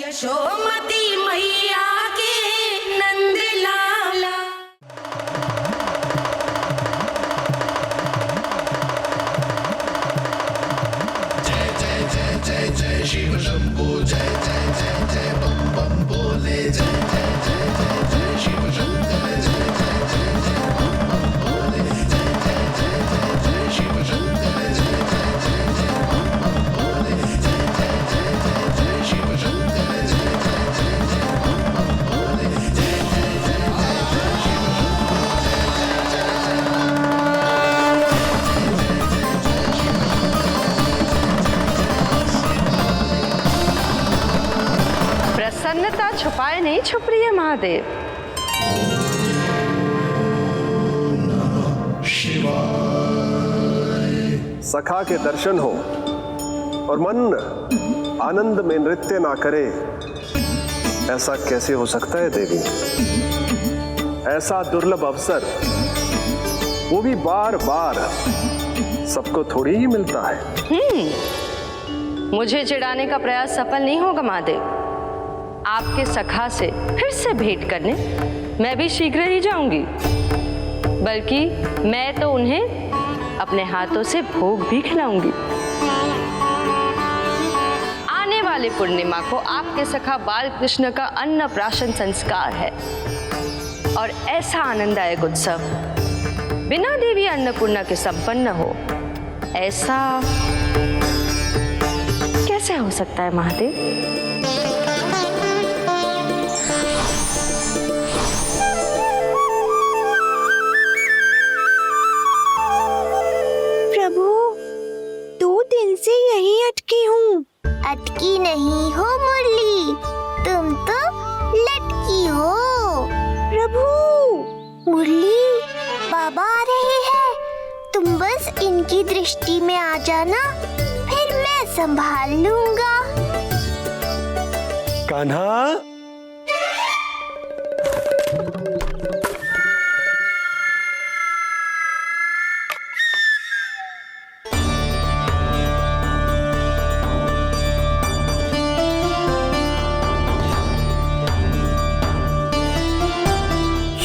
यशोमती मैया के नंद लाला। जय जय जय जय जय शिव शंभो, जय जय जय जय बम बम बोले, जय जय जय जय जय शिव शंकर, जय जय जय जय बम बम बोले, जय जय जय जय जय शिव शंकर, जय जय जय जय बम बम बोले, जय जय जय जय जय शिव शंकर, जय जय जय जय बम बम बोले, जय जय जय जय जय शिव शंकर, जय जय जय जय प्रसन्नता छुपाए नहीं छुप रही है महादेव। सखा के दर्शन हो और मन आनंद में नृत्य ना करे, ऐसा कैसे हो सकता है देवी? ऐसा दुर्लभ अवसर, वो भी बार बार, सबको थोड़ी ही मिलता है। मुझे चिढ़ाने का प्रयास सफल नहीं होगा महादेव। आपके सखा से फिर से भेंट करने मैं भी शीघ्र ही जाऊंगी, बल्कि मैं तो उन्हें अपने हाथों से भोग भी खिलाऊंगी। आने वाली पूर्णिमा को आपके सखा बाल कृष्ण का अन्नप्राशन संस्कार है, और ऐसा आनंददायक उत्सव बिना देवी अन्नपूर्णा के संपन्न हो, ऐसा कैसे हो सकता है महादेव? से यहीं अटकी हूँ। अटकी नहीं हो मुरली, तुम तो लटकी हो। प्रभु, मुरली, बाबा आ रहे हैं, तुम बस इनकी दृष्टि में आ जाना, फिर मैं संभाल लूंगा। कान्हा,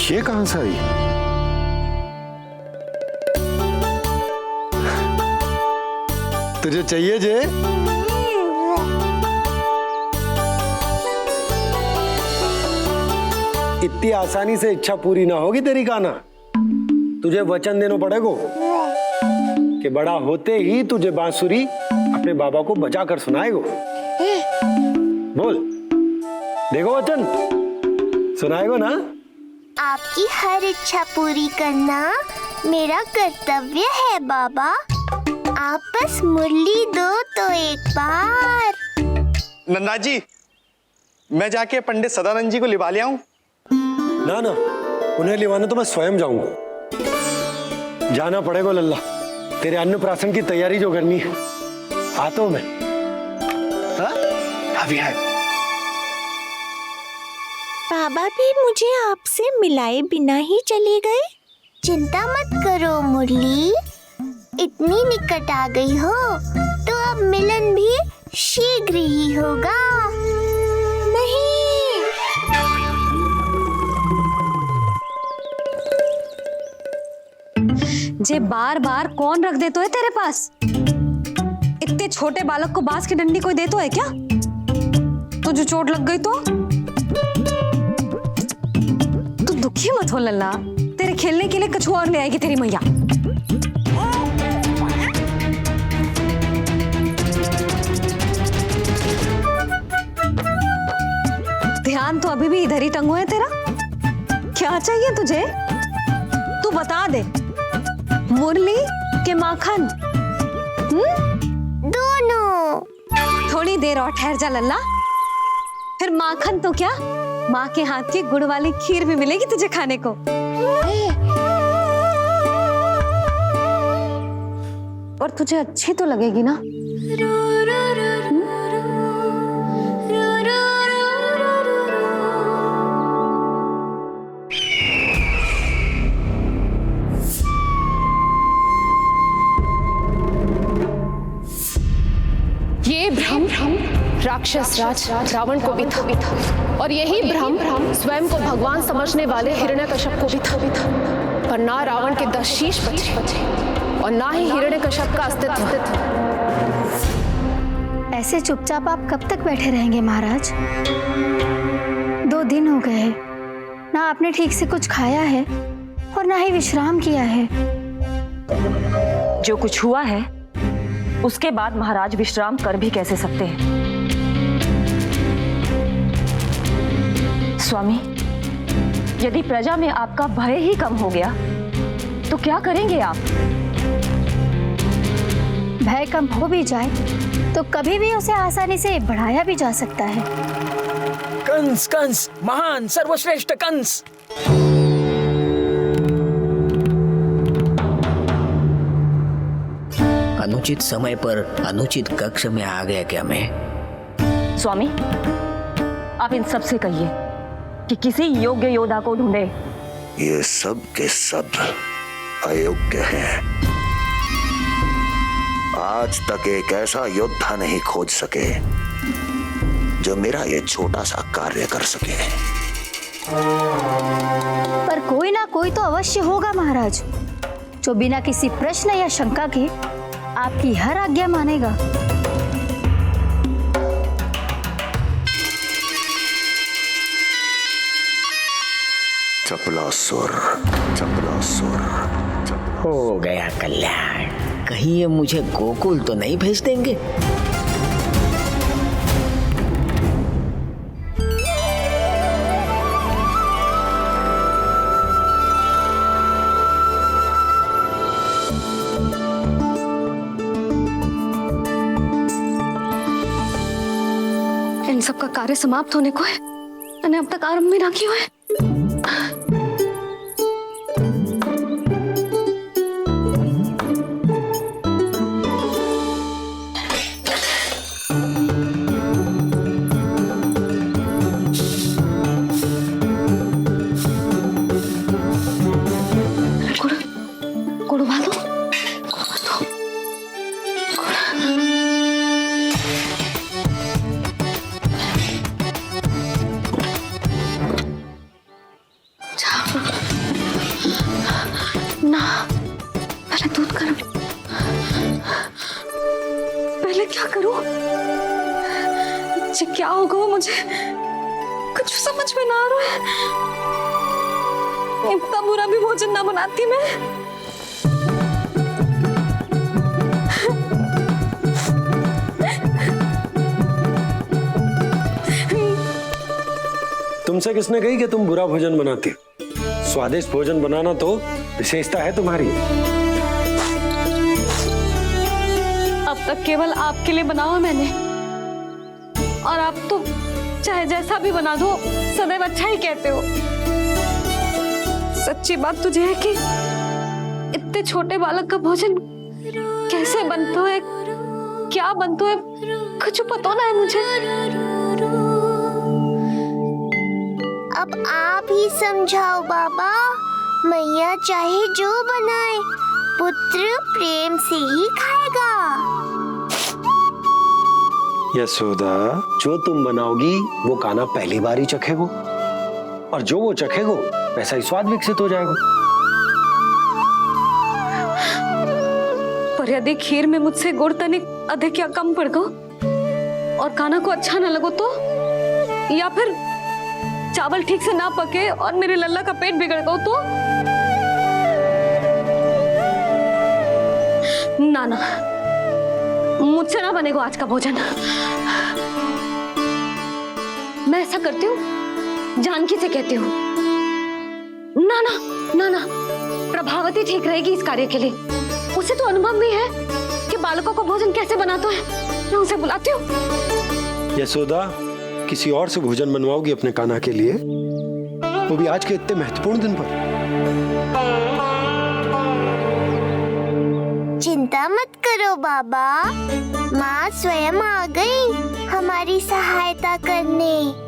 ये कहां से आई? तुझे चाहिए जे? इतनी आसानी से इच्छा पूरी ना होगी तेरी कान्हा। तुझे वचन देना पड़ेगा कि बड़ा होते ही तुझे बांसुरी अपने बाबा को बजा कर सुनाएगा। बोल, देखो वचन सुनाएगा ना? आपकी हर इच्छा पूरी करना मेरा कर्तव्य है बाबा। आप बस मुरली दो तो एक बार। नंदा जी, मैं जाके पंडित सदानंद जी को लिवा ले आऊं? ना ना, उन्हें लिवाने तो मैं स्वयं जाऊंगा। जाना पड़ेगा लल्ला, तेरे अन्नप्राशन की तैयारी जो करनी है। आता हूं मैं। हाँ? अभी आए। बाबा भी मुझे आपसे मिलाए बिना ही चले गए। चिंता मत करो मुरली, इतनी निकट आ गई हो तो अब मिलन भी शीघ्र ही होगा। नहीं, जे बार बार कौन रख दे तो है तेरे पास? इतने छोटे बालक को बांस की डंडी कोई दे तो है क्या? तुझे चोट लग गई तो तू दुखी मत हो लल्ला, तेरे खेलने के लिए कछुआ और ले आएगी तेरी मैया। ध्यान तो अभी भी इधर ही टंगो है तेरा। क्या चाहिए तुझे? तू बता दे, मुरली के माखन? दोनों। थोड़ी देर और ठहर जा लल्ला, फिर माखन तो क्या, माँ के हाथ की गुड़ वाली खीर भी मिलेगी तुझे खाने को। और तुझे अच्छी तो लगेगी ना? राक्षस राज रावण को भी था और यही भ्रम स्वयं को भगवान समझने वाले हिरण्यकश्यप को भी था। पर ना रावण के 10 शीश बचे और ना ही हिरण्यकश्यप का अस्तित्व। ऐसे चुपचाप आप कब तक बैठे रहेंगे महाराज? 2 दिन हो गए, ना आपने ठीक से कुछ खाया है और ना ही विश्राम किया है। जो कुछ हुआ है उसके बाद महाराज विश्राम कर भी कैसे सकते हैं? स्वामी, यदि प्रजा में आपका भय ही कम हो गया तो क्या करेंगे आप? भय कम हो भी जाए तो कभी भी उसे आसानी से बढ़ाया भी जा सकता है। कंस कंस, महान सर्वश्रेष्ठ कंस। अनुचित समय पर अनुचित कक्ष में आ गया क्या मैं? स्वामी, आप इन सब से कहिए कि किसी योग्य योद्धा को ढूंढे। ये सब के सब अयोग्य हैं। आज तक एक ऐसा योद्धा नहीं खोज सके जो मेरा ये छोटा सा कार्य कर सके। पर कोई ना कोई तो अवश्य होगा महाराज, जो बिना किसी प्रश्न या शंका के आपकी हर आज्ञा मानेगा। चपलासुर, चपलासुर, हो गया कल्याण। कहीं ये मुझे गोकुल तो नहीं भेज देंगे? इन सब का कार्य समाप्त होने को है, मैंने अब तक आरंभ भी ना किया है। क्या करूं? क्या होगा वो मुझे कुछ समझ में ना आ रहा है। इतना बुरा भी भोजन ना बनाती मैं। तुमसे किसने कही कि तुम बुरा भोजन बनाती? स्वादिष्ट भोजन बनाना तो विशेषता है तुम्हारी। अब तक केवल आपके लिए बनाओ मैंने, और आप तो चाहे जैसा भी बना दो सदैव अच्छा ही कहते हो। सच्ची बात तुझे है कि इतने छोटे बालक का भोजन कैसे बनता है, क्या बनता है, कुछ पता ना है मुझे। अब आप ही समझाओ बाबा। मैया चाहे जो बनाए, पुत्र प्रेम से ही खाएगा। यशोदा, जो तुम बनाओगी वो कान्हा पहली बार ही चखेगो, और जो वो चखेगो वैसा ही स्वाद विकसित हो जाएगा। पर यदि खीर में मुझसे गुड़ तनिक अधिक या कम पड़ गो और कान्हा को अच्छा न लगो तो, या फिर चावल ठीक से ना पके और मेरे लल्ला का पेट बिगड़ गो तो? ना ना, मुझसे ना बनेगा आज का भोजन। मैं ऐसा करती हूँ, जानकी से कहती हूँ। ना ना ना ना, प्रभावती ठीक रहेगी इस कार्य के लिए। उसे तो अनुभव भी है कि बालकों को भोजन कैसे बनाते हैं। मैं उसे बुलाती हूँ। यशोदा, किसी और से भोजन बनवाओगी अपने कान्हा के लिए, वो भी आज के इतने महत्वपूर्ण दिन पर? चिंता मत करो बाबा, माँ स्वयं आ गई हमारी सहायता करने।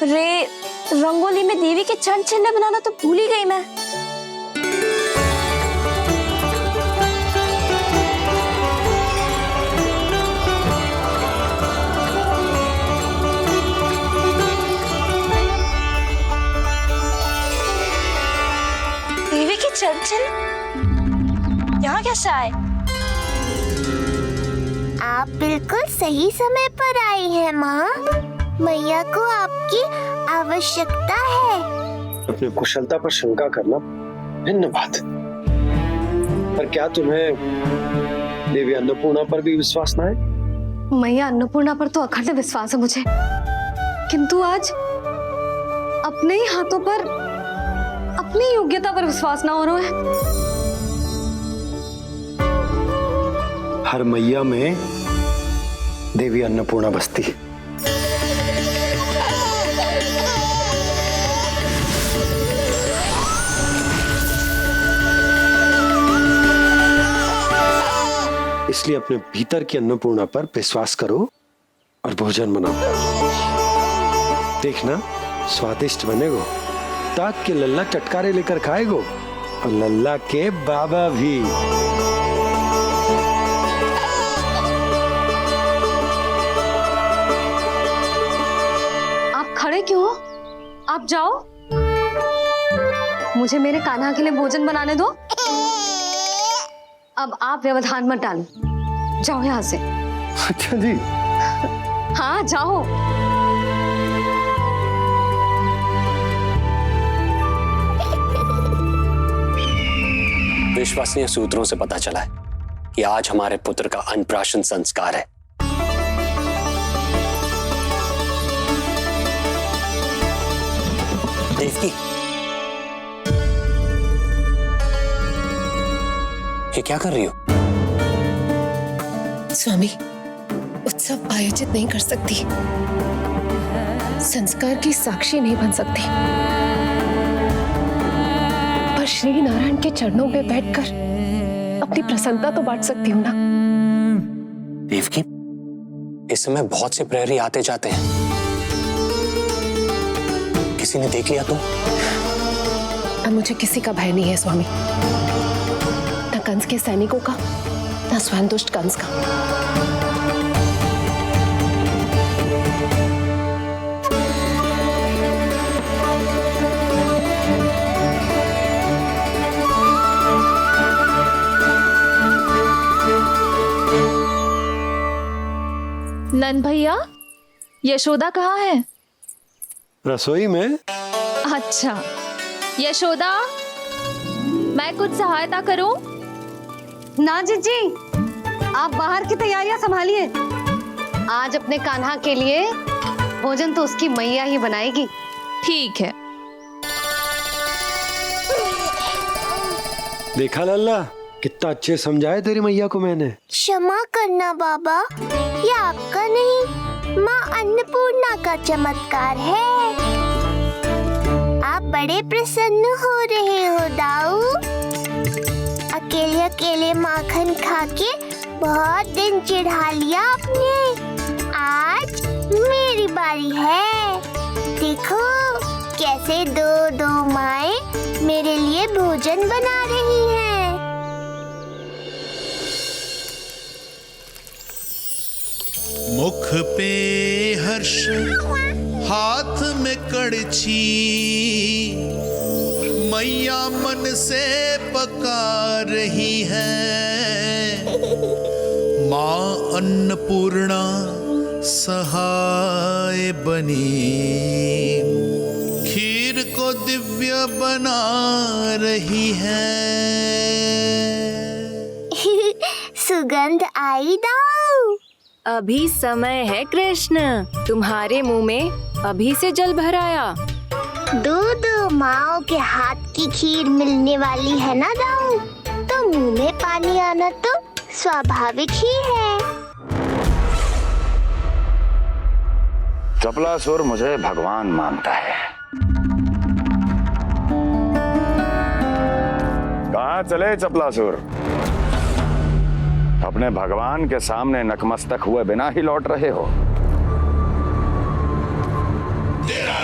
अरे रंगोली में देवी के चरण चिन्ह बनाना तो भूल ही गई मैं। देवी के चरण चिन्ह यहाँ कैसे आए? आप बिल्कुल सही समय पर आई हैं माँ। मैया को आपकी आवश्यकता है। अपनी कुशलता पर शंका करना भिन्न बात है, पर क्या तुम्हें देवी अन्नपूर्णा पर भी विश्वास ना है? मैया अन्नपूर्णा पर तो अखंड विश्वास है मुझे, किंतु आज अपने ही हाथों पर अपनी योग्यता पर विश्वास ना हो रहा है। हर मैया में देवी अन्नपूर्णा बसती है। इसलिए अपने भीतर की अन्नपूर्णा पर विश्वास करो और भोजन बनाओ। देखना स्वादिष्ट बनेगो, ताक के लल्ला चटकारे लेकर खाएगो और लल्ला के बाबा भी। आप खड़े क्यों हो? आप जाओ, मुझे मेरे कान्हा के लिए भोजन बनाने दो। अब आप व्यवधान मत डालो, जाओ यहाँ से। अच्छा जी। हाँ जाओ। विश्वसनीय सूत्रों से पता चला है कि आज हमारे पुत्र का अन्नप्राशन संस्कार है। देवकी, ये क्या कर रही हो? स्वामी, उत्सव आयोजित नहीं कर सकती, संस्कार की साक्षी नहीं बन सकती, पर श्री नारायण के चरणों पे बैठकर अपनी प्रसन्नता तो बांट सकती हूँ ना। देवकी, इस समय बहुत से प्रहरी आते जाते हैं, किसी ने देख लिया तो? अब मुझे किसी का भय नहीं है स्वामी, न कंस के सैनिकों का, न स्वयं दुष्ट कंस का। नन भैया, यशोदा कहाँ है? रसोई में। अच्छा, यशोदा, मैं कुछ सहायता करूं? ना जीजी, आप बाहर की तैयारियां संभालिए। आज अपने कान्हा के लिए भोजन तो उसकी मैया ही बनाएगी। ठीक है। देखा लल्ला, कितना अच्छे समझाया तेरी मैया को मैंने। क्षमा करना बाबा, ये आपका नहीं, माँ अन्नपूर्णा का चमत्कार है। आप बड़े प्रसन्न हो रहे हो दाऊ। अकेले अकेले माखन खा के बहुत दिन चिढ़ा लिया आपने। आज मेरी बारी है। देखो कैसे दो दो माएं मेरे लिए भोजन बना रही हैं। मुख पे हर्ष, हाथ में कड़छी, मैया मन से पका रही है। माँ अन्नपूर्णा सहाय बनी, खीर को दिव्य बना रही है। सुगंध आई दाऊ। अभी समय है कृष्ण, तुम्हारे मुंह में अभी से जल भराया। दो माओ के हाथ की खीर मिलने वाली है ना दाऊ, तो मुंह में पानी आना तो स्वाभाविक ही है। चपलासुर मुझे भगवान मानता है। कहाँ चले चपलासुर? अपने भगवान के सामने नतमस्तक हुए बिना ही लौट रहे हो। तेरा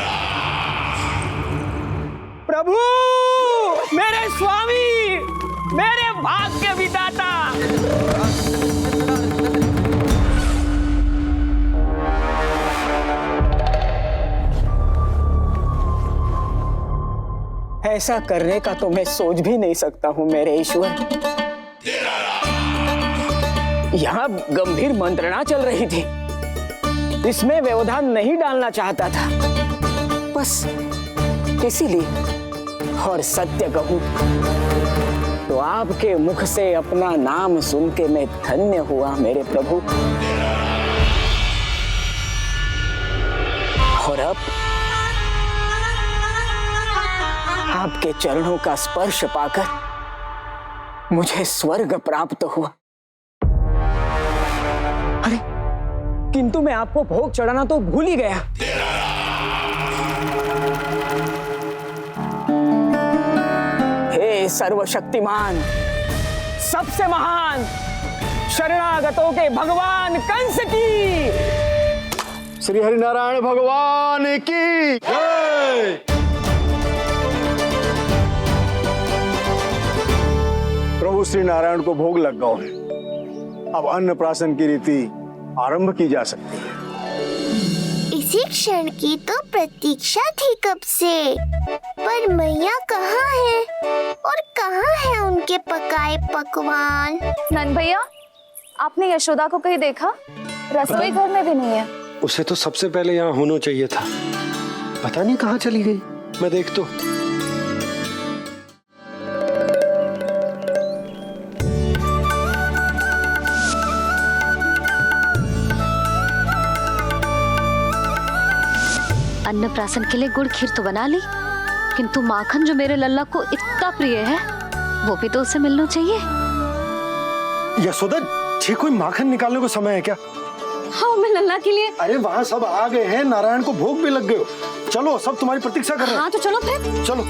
प्रभु, मेरे स्वामी, मेरे भाग्य विधाता। ऐसा करने का तो मैं सोच भी नहीं सकता हूँ मेरे ईश्वर। यहाँ गंभीर मंत्रणा चल रही थी, इसमें व्यवधान नहीं डालना चाहता था, बस इसीलिए। और सत्य कहूं तो आपके मुख से अपना नाम सुन के मैं धन्य हुआ मेरे प्रभु। और अब आपके चरणों का स्पर्श पाकर मुझे स्वर्ग प्राप्त हुआ। अरे किंतु मैं आपको भोग चढ़ाना तो भूल ही गया। हे सर्वशक्तिमान, सबसे महान, शरणागतों के भगवान कंस की, श्री हरिनारायण भगवान की जय। प्रभु श्री नारायण को भोग लग गया है, अब अन्नप्राशन की रीति आरंभ की जा सकती है। इसी क्षण की तो प्रतीक्षा थी कब से, पर मैया कहाँ है और कहाँ है उनके पकाए पकवान? नंद भैया, आपने यशोदा को कहीं देखा? रसोई घर में भी नहीं है। उसे तो सबसे पहले यहाँ होना चाहिए था, पता नहीं कहाँ चली गई। मैं देख तो। अन्नप्राशन के लिए गुड़ खीर तो बना ली, किंतु माखन जो मेरे लल्ला को इतना प्रिय है, वो भी तो उसे मिलना चाहिए। यशोदा जी, कोई माखन निकालने को समय है क्या? हाँ, मैं लल्ला के लिए। अरे वहाँ सब आ गए हैं, नारायण को भोग भी लग गए हो। चलो, सब तुम्हारी प्रतीक्षा कर रहे हैं। हाँ तो चलो फिर। चलो।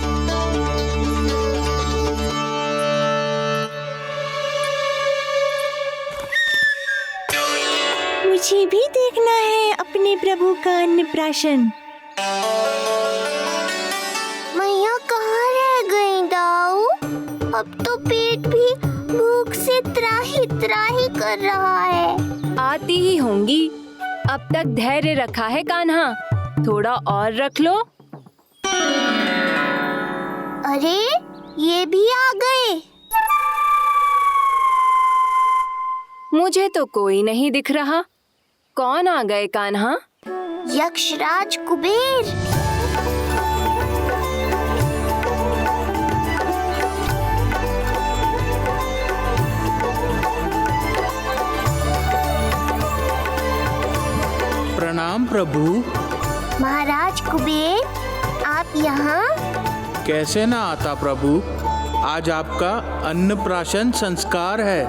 मुझे भी देखना है अपने प्रभु का अन्नप्राशन। मैया कहाँ रह गई दाऊ? अब तो पेट भी भूख से त्राही त्राही कर रहा है। आती ही होंगी। अब तक धैर्य रखा है कान्हा, थोड़ा और रख लो। अरे ये भी आ गए। मुझे तो कोई नहीं दिख रहा। कौन आ गए कान्हा? यक्षराज कुबेर। प्रणाम प्रभु। महाराज कुबेर, आप यहाँ? कैसे ना आता प्रभु, आज आपका अन्नप्राशन संस्कार है।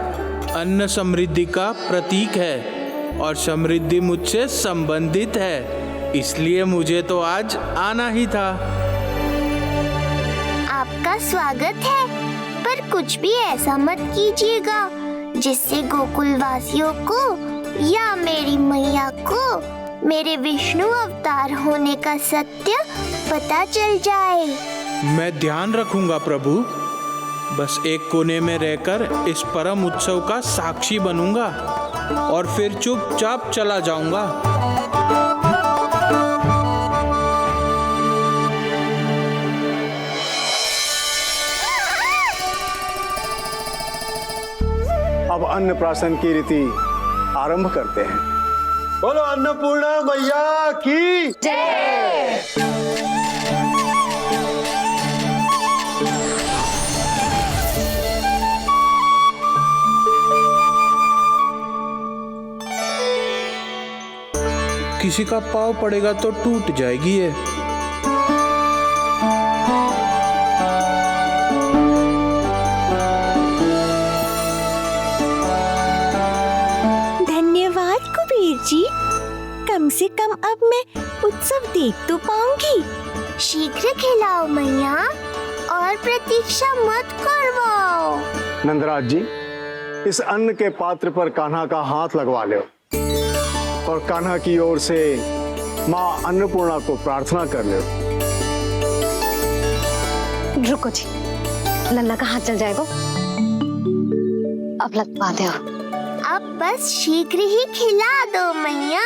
अन्न समृद्धि का प्रतीक है और समृद्धि मुझसे संबंधित है, इसलिए मुझे तो आज आना ही था। आपका स्वागत है, पर कुछ भी ऐसा मत कीजिएगा जिससे गोकुल वासियों को या मेरी मैया को मेरे विष्णु अवतार होने का सत्य पता चल जाए। मैं ध्यान रखूंगा प्रभु, बस एक कोने में रहकर इस परम उत्सव का साक्षी बनूंगा और फिर चुपचाप चला जाऊंगा। अब अन्नप्राशन की रीति आरंभ करते हैं। बोलो अन्नपूर्णा मैया की जय। किसी का पाँव पड़ेगा तो टूट जाएगी ये। धन्यवाद कुबेर जी, कम से कम अब मैं उत्सव देख तो पाऊंगी। शीघ्र खिलाओ मैया और प्रतीक्षा मत करवाओ। नंदराज जी, इस अन्न के पात्र पर कान्हा का हाथ लगवा लो और कान्हा की ओर से माँ अन्नपूर्णा को प्रार्थना कर लो। रुको जी, लल्ला का हाथ चल जाएगा, अब लग पाते हो। अब बस शीघ्र ही खिला दो मैया।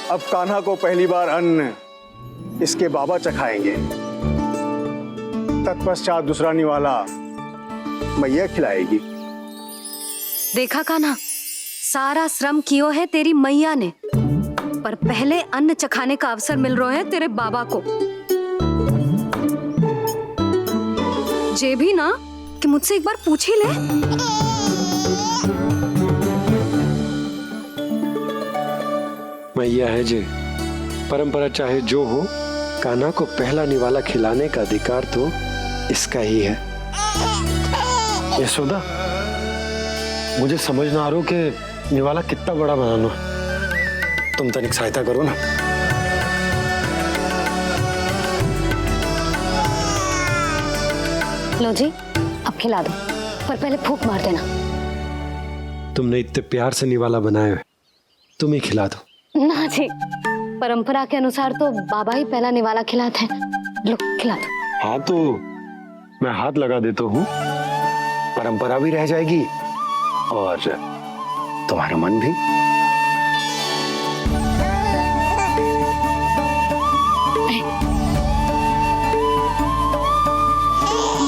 अब कान्हा को पहली बार अन्न इसके बाबा चखाएंगे, तत्पश्चात दूसरा निवाला मैया खिलाएगी। देखा कान्हा, सारा श्रम कियो है तेरी मैया ने, पर पहले अन्न चखाने का अवसर मिल रहा है तेरे बाबा को। जे भी ना कि मुझसे एक बार पूछ ही ले। मैया है जे, परंपरा चाहे जो हो, कान्हा को पहला निवाला खिलाने का अधिकार तो इसका ही है। यशोदा, मुझे समझ ना आ रहा कि निवाला कितना बड़ा बनाना, तुम तनिक सहायता करो ना। लो जी, अब खिला दो, पर पहले फूंक मार देना। तुमने इतने प्यार से निवाला बनाया है, तुम ही खिला दो। ना जी, परंपरा के अनुसार तो बाबा ही पहला निवाला खिलाते हैं। लो खिला दो। हाँ तो मैं हाथ लगा देता हूँ, परंपरा भी रह जाएगी और तुम्हारा मन भी।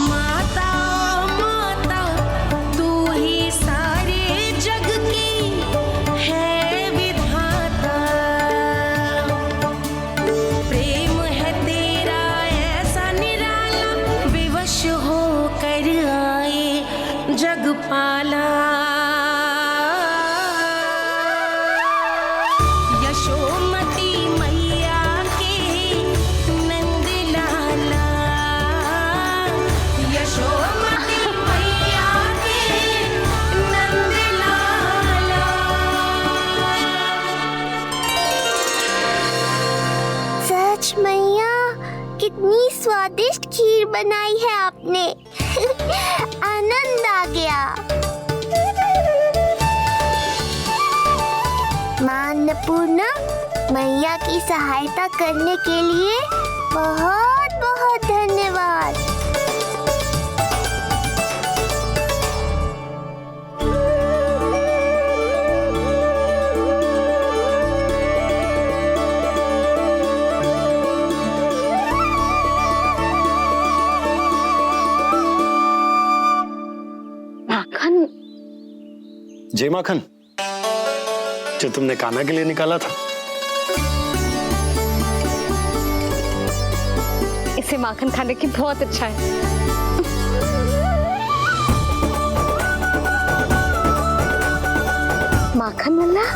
माता माता तू ही सारे जग की है विधाता, प्रेम है तेरा ऐसा निराला, विवश होकर आए जग पाला। यशोमती मैया के नंद लाला, यशोमती मैया के नंद लाला। सच मैया, कितनी स्वादिष्ट खीर बनाई है आपने। आनंद आ गया। मां अन्नपूर्णा, मैया की सहायता करने के लिए बहुत बहुत धन्यवाद। माखन, जय माखन, जो तुमने कान्हा के लिए निकाला था। इसे माखन खाने की बहुत अच्छा है। माखन लल्ला,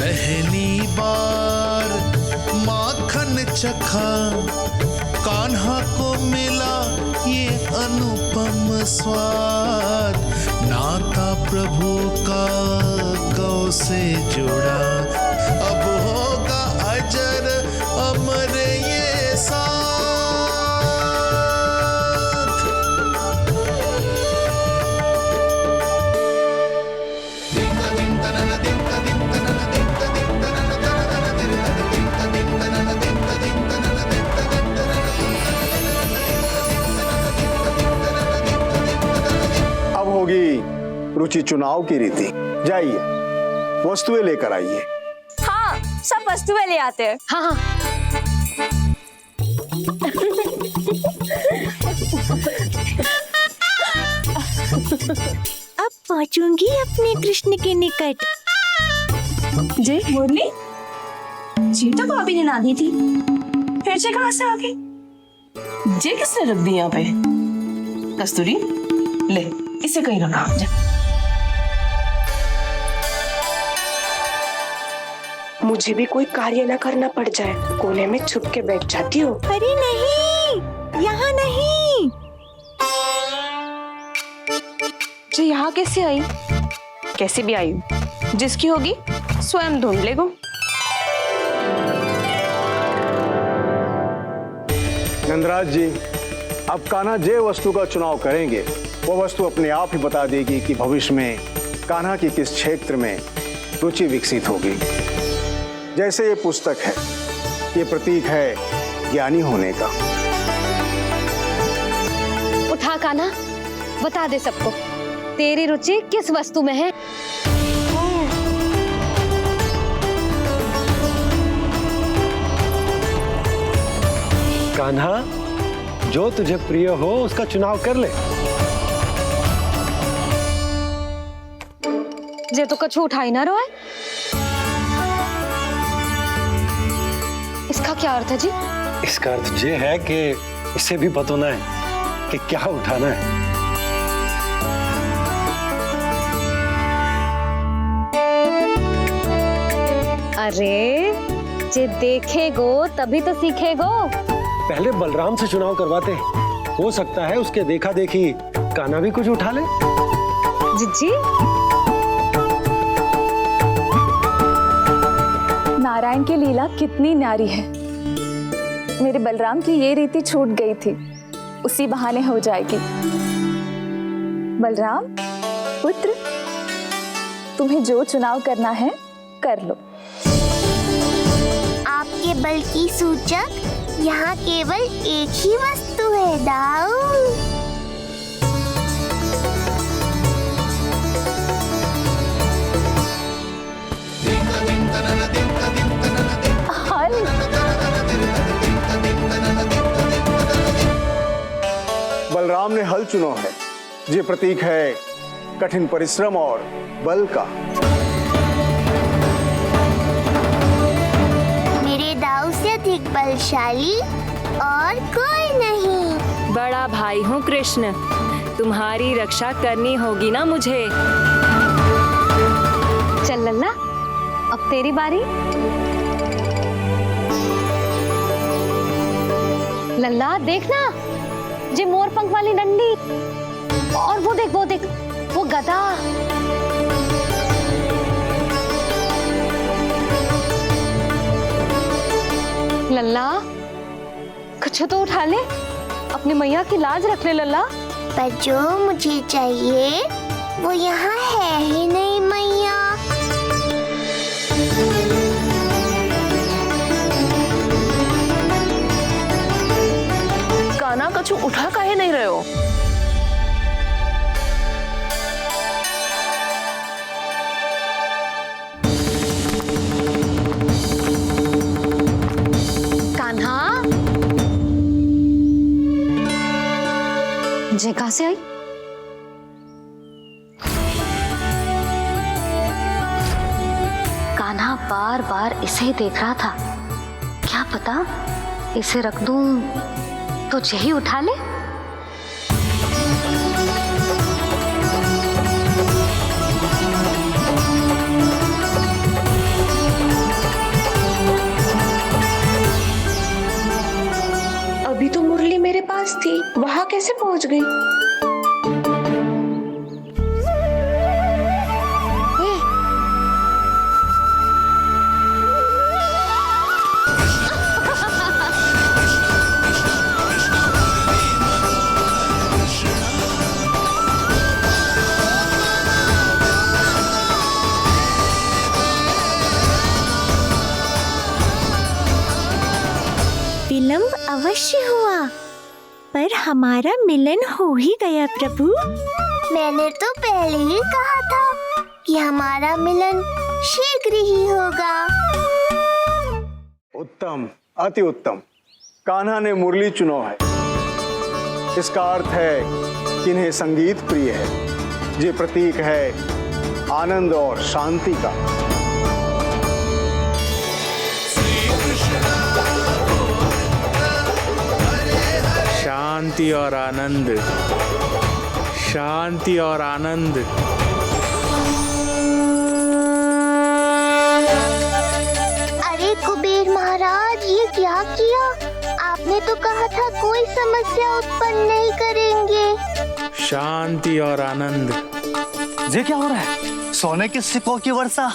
पहली बार माखन चखा, कान्हा को मिला ये अनुपम स्वाद, नाता प्रभु का गौ से जुड़ा, अब होगा अजर अमर ये साथ। अब होगी रुचि चुनाव की रीति। जाइए, वस्तुएं लेकर आइए। हाँ, सब वस्तुएं ले आते हैं। हाँ हाँ। अब पहुंचूंगी अपने कृष्ण के निकट। जय मुरली, जी तो भाभी ने ला दी थी, फिर से कहाँ से आ गई? जे किसने रख दी यहाँ पे? कस्तूरी, ले इसे कहीं रखा जा। मुझे भी कोई कार्य न करना पड़ जाए, कोने में छुप के बैठ जाती हूँ। अरे नहीं, यहाँ नहीं। जी यहाँ कैसे आई? कैसे भी आई, जिसकी होगी स्वयं ढूंढ लेगो। नंदराज जी, अब कान्हा जे वस्तु का चुनाव करेंगे वो वस्तु अपने आप ही बता देगी कि भविष्य में कान्हा की किस क्षेत्र में रुचि विकसित होगी। जैसे ये पुस्तक है, ये प्रतीक है ज्ञानी होने का। उठा कान्हा, बता दे सबको तेरी रुचि किस वस्तु में है। कान्हा, जो तुझे प्रिय हो उसका चुनाव कर ले। जे तो कछु उठाई ना रोए। इसका क्या अर्थ है जी? इसका अर्थ ये है कि इसे भी बतौना है कि क्या उठाना है। अरे जे देखेगो तभी तो सीखेगो। पहले बलराम से चुनाव करवाते हैं, हो सकता है उसके देखा देखी कान्हा भी कुछ उठा ले। जीजी, नारायण की लीला कितनी न्यारी है। मेरे बलराम की ये रीति छूट गई थी, उसी बहाने हो जाएगी। बलराम पुत्र, तुम्हें जो चुनाव करना है कर लो। आपके बल की सूचक यहाँ केवल एक ही वस्तु है, दाऊ। बलराम ने हल चुना है, ये प्रतीक है कठिन परिश्रम और बल का। मेरे दाऊ से अधिक बलशाली और कोई नहीं। बड़ा भाई हूँ कृष्ण, तुम्हारी रक्षा करनी होगी ना मुझे। चल लल्ला, अब तेरी बारी। लल्ला देखना, जे मोर पंख वाली डंडी, और वो देख वो गदा। लल्ला कुछ तो उठा ले, अपनी मैया की लाज रख ले लल्ला। पर जो मुझे चाहिए वो यहाँ है ही नहीं मैया। कान्हा कछु उठा काहे नहीं रहे हो? कान्हा, जे कहाँ से आई? कान्हा बार बार इसे ही देख रहा था। क्या पता इसे रख दूं तो यही उठा ले। अभी तो मुरली मेरे पास थी, वहां कैसे पहुंच गई? विलंब अवश्य हुआ, पर हमारा मिलन हो ही गया प्रभु। मैंने तो पहले ही कहा था कि हमारा मिलन शीघ्र ही होगा। उत्तम, अति उत्तम। कान्हा ने मुरली चुना है, इसका अर्थ है कि इन्हें संगीत प्रिय है। ये प्रतीक है आनंद और शांति का। शांति और आनंद, शांति और आनंद। आपने तो कहा था कोई समस्या उत्पन्न नहीं करेंगे। शांति और आनंद। ये क्या हो रहा है? सोने के सिक्कों की वर्षा।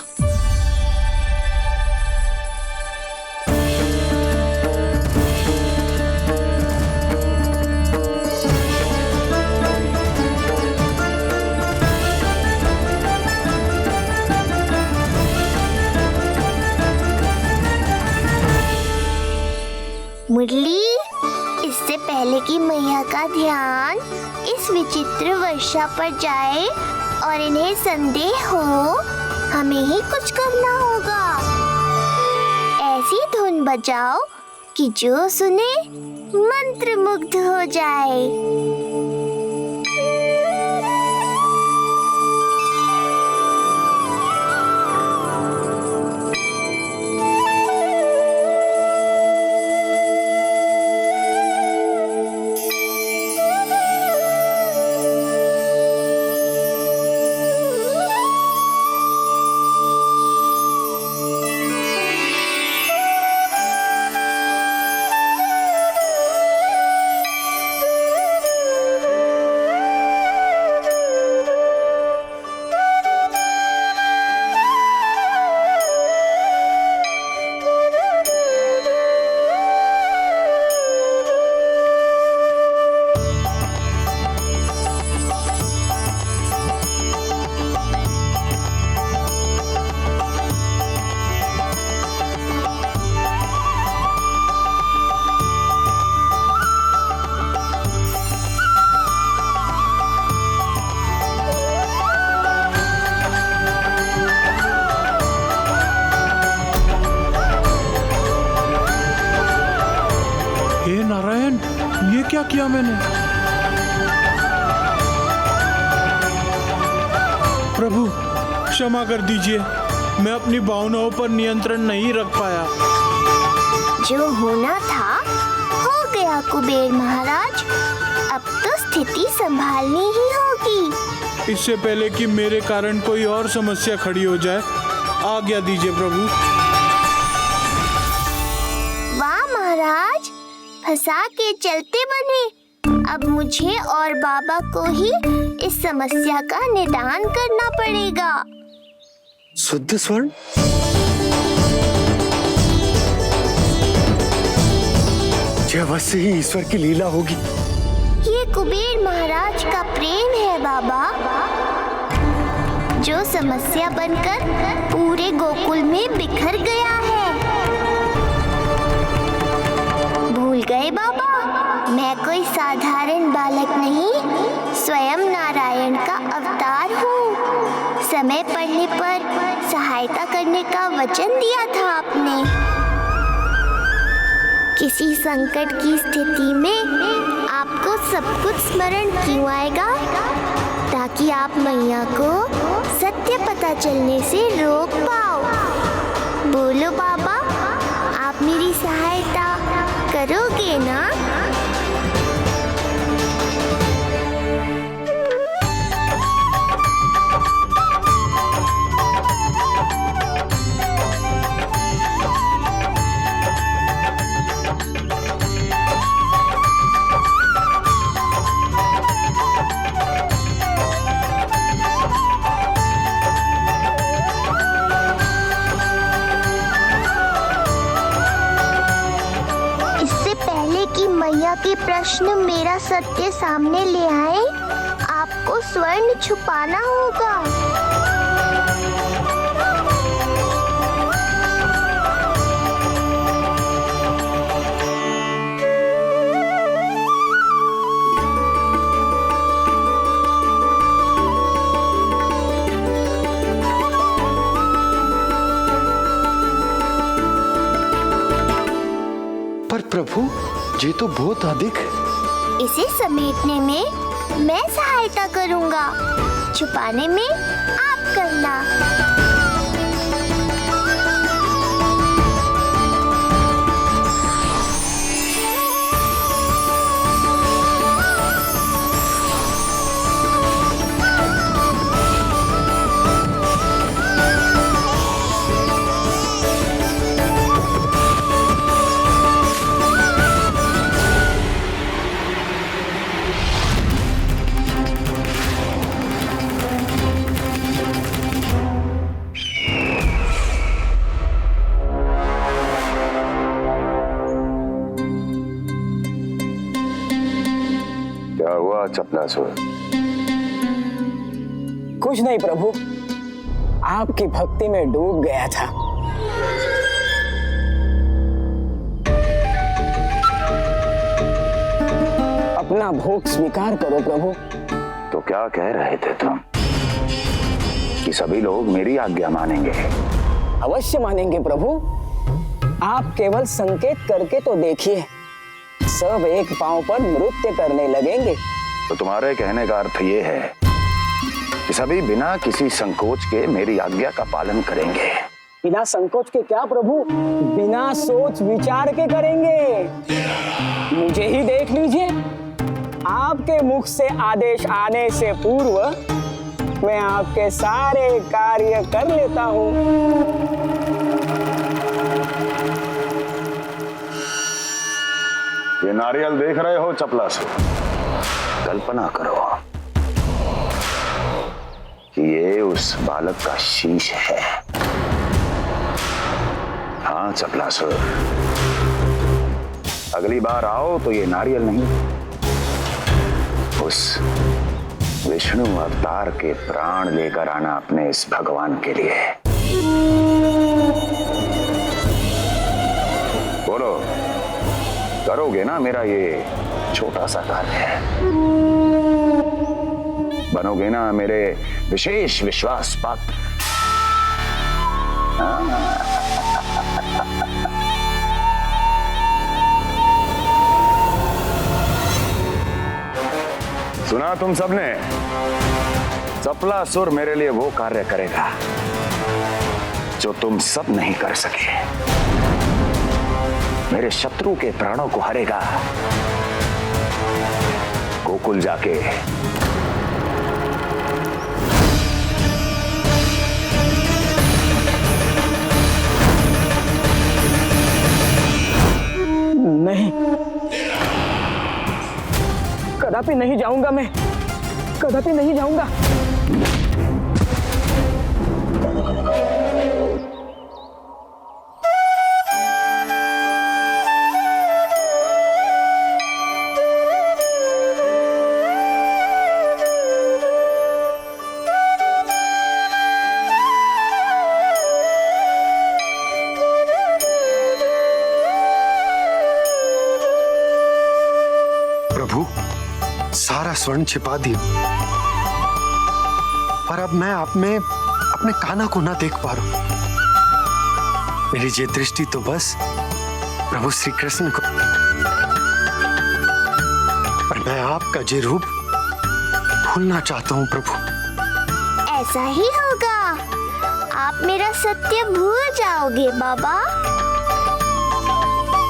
मुरली, इससे पहले कि मैया का ध्यान इस विचित्र वर्षा पर जाए और इन्हें संदेह हो, हमें ही कुछ करना होगा। ऐसी धुन बजाओ कि जो सुने मंत्रमुग्ध हो जाए। हे नारायण, ये क्या किया मैंने? प्रभु क्षमा कर दीजिए, मैं अपनी भावनाओं पर नियंत्रण नहीं रख पाया। जो होना था हो गया कुबेर महाराज, अब तो स्थिति संभालनी ही होगी। इससे पहले कि मेरे कारण कोई और समस्या खड़ी हो जाए, आज्ञा दीजिए प्रभु। वाह महाराज, फंसा के चलते बने। अब मुझे और बाबा को ही इस समस्या का निदान करना पड़ेगा। शुद्ध स्वर्ण? यह अवश्य ही ईश्वर की लीला होगी। ये कुबेर महाराज का प्रेम है बाबा, जो समस्या बनकर पूरे गोकुल में बिखर गया है। भूल गए बाबा, मैं कोई साधारण बालक नहीं, स्वयं नारायण का अवतार हूँ। समय पड़ने पर सहायता करने का वचन दिया था आपने। किसी संकट की स्थिति में आपको सब कुछ स्मरण क्यों आएगा? ताकि आप मैया को सत्य पता चलने से रोक पाओ। बोलो बाबा, आप मेरी सहायता करोगे ना? मैया के प्रश्न मेरा सत्य सामने ले आए, आपको स्वर्ण छुपाना होगा। पर प्रभु, ये तो बहुत अधिक। इसे समेटने में मैं सहायता करूंगा, छुपाने में आप करना। चपलासुर? कुछ नहीं प्रभु, आपकी भक्ति में डूब गया था। अपना भोग स्वीकार करो प्रभु। तो क्या कह रहे थे तुम कि सभी लोग मेरी आज्ञा मानेंगे? अवश्य मानेंगे प्रभु। आप केवल संकेत करके तो देखिए, सब एक पांव पर नृत्य करने लगेंगे। तो तुम्हारे कहने का अर्थ ये है कि सभी बिना किसी संकोच के मेरी आज्ञा का पालन करेंगे? बिना संकोच के क्या प्रभु, बिना सोच विचार के करेंगे। मुझे ही देख लीजिए, आपके मुख से आदेश आने से पूर्व मैं आपके सारे कार्य कर लेता हूँ। ये नारियल देख रहे हो चपलासुर? कल्पना करो कि ये उस बालक का शीश है। हाँ चपलासुर, अगली बार आओ तो ये नारियल नहीं, उस विष्णु अवतार के प्राण लेकर आना अपने इस भगवान के लिए। बोलो, करोगे ना मेरा ये छोटा सा कार्य? बनोगे ना मेरे विशेष विश्वास पात्र? सुना तुम सबने? चपलासुर मेरे लिए वो कार्य करेगा जो तुम सब नहीं कर सके। मेरे शत्रु के प्राणों को हरेगा। गोकुल जाके नहीं, कदापि नहीं जाऊंगा मैं, कदापि नहीं जाऊंगा। सारा स्वर्ण छिपा दिया, पर अब मैं आप में अपने कान्हा को ना देख पा रहा हूं। मेरी ये दृष्टि तो बस प्रभु श्री कृष्ण को, पर मैं आपका ये रूप भूलना चाहता हूं प्रभु। ऐसा ही होगा, आप मेरा सत्य भूल जाओगे बाबा।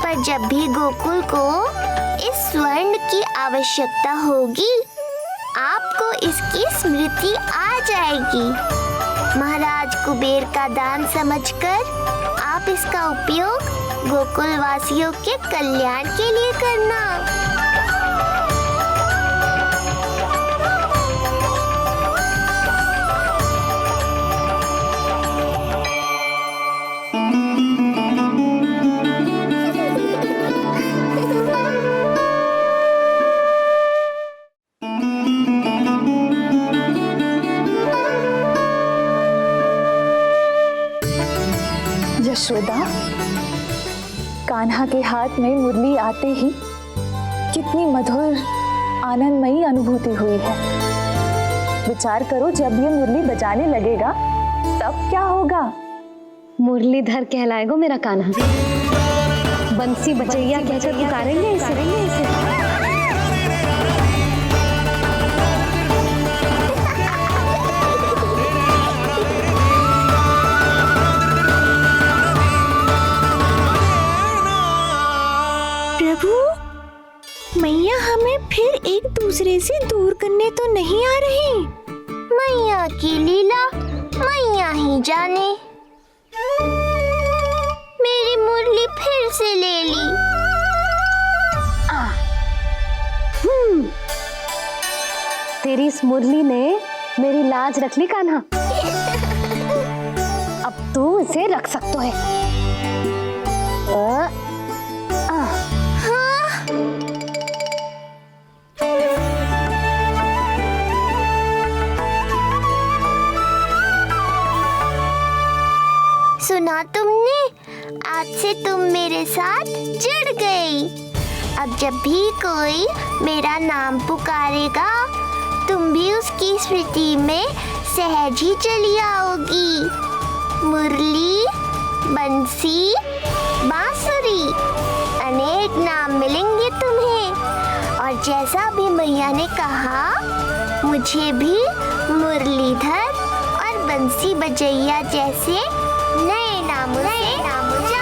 पर जब भी गोकुल को इस स्वर्ण की आवश्यकता होगी, आपको इसकी स्मृति आ जाएगी। महाराज कुबेर का दान समझकर आप इसका उपयोग गोकुल वासियों के कल्याण के लिए करना। यशोदा, कान्हा के हाथ में मुरली आते ही कितनी मधुर आनंदमयी अनुभूति हुई है। विचार करो, जब ये मुरली बजाने लगेगा तब क्या होगा? मुरलीधर कहलाएगा मेरा कान्हा। बंसी बजैया कहकर पुकारेंगे इसे। मैया हमें फिर एक दूसरे से दूर करने तो नहीं आ रही। मैया की लीला मैया ही जाने। मेरी मुरली फिर से ले ली। तेरी इस मुरली ने मेरी लाज रख ली कान्हा। अब तू इसे रख सकता है। सुना तुमने? आज से तुम मेरे साथ जुड़ गई। अब जब भी कोई मेरा नाम पुकारेगा तुम भी उसकी स्मृति में सहज ही चली आओगी। मुरली, बंसी, बांसुरी, अनेक नाम मिलेंगे तुम्हें। और जैसा भी मैया ने कहा, मुझे भी मुरलीधर और बंसी बजैया जैसे नए नामों से